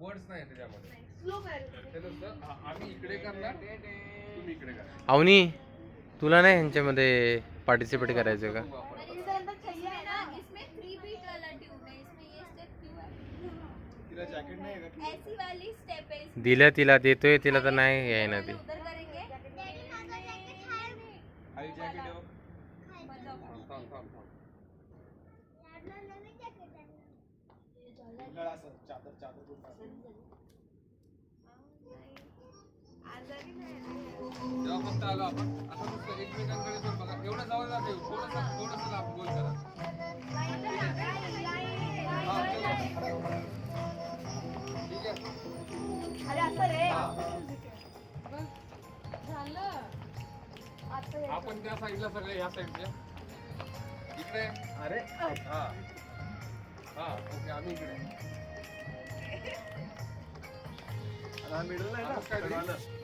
Words नाही त्याच्यामध्ये. आम्ही इकडे करणार, तुम्ही इकडे करा. अवनी, तुला नाही ह्यांच्यामध्ये पार्टिसिपेट करायचं का? दिलं तिला, देतोय तिला तर नाही आहे ना ती. जेव्हा फक्त आलो आपण असं नुसतं एकमेकांकडे पण बघा. एवढं जवळ जाते, थोडंसं लांब गोल करा. ठीक आहे. आपण त्या साईडला सगळे ह्या साईडच्या इकडे. अरे हा हा ओके, आम्ही इकडे. मिडल नाही ना.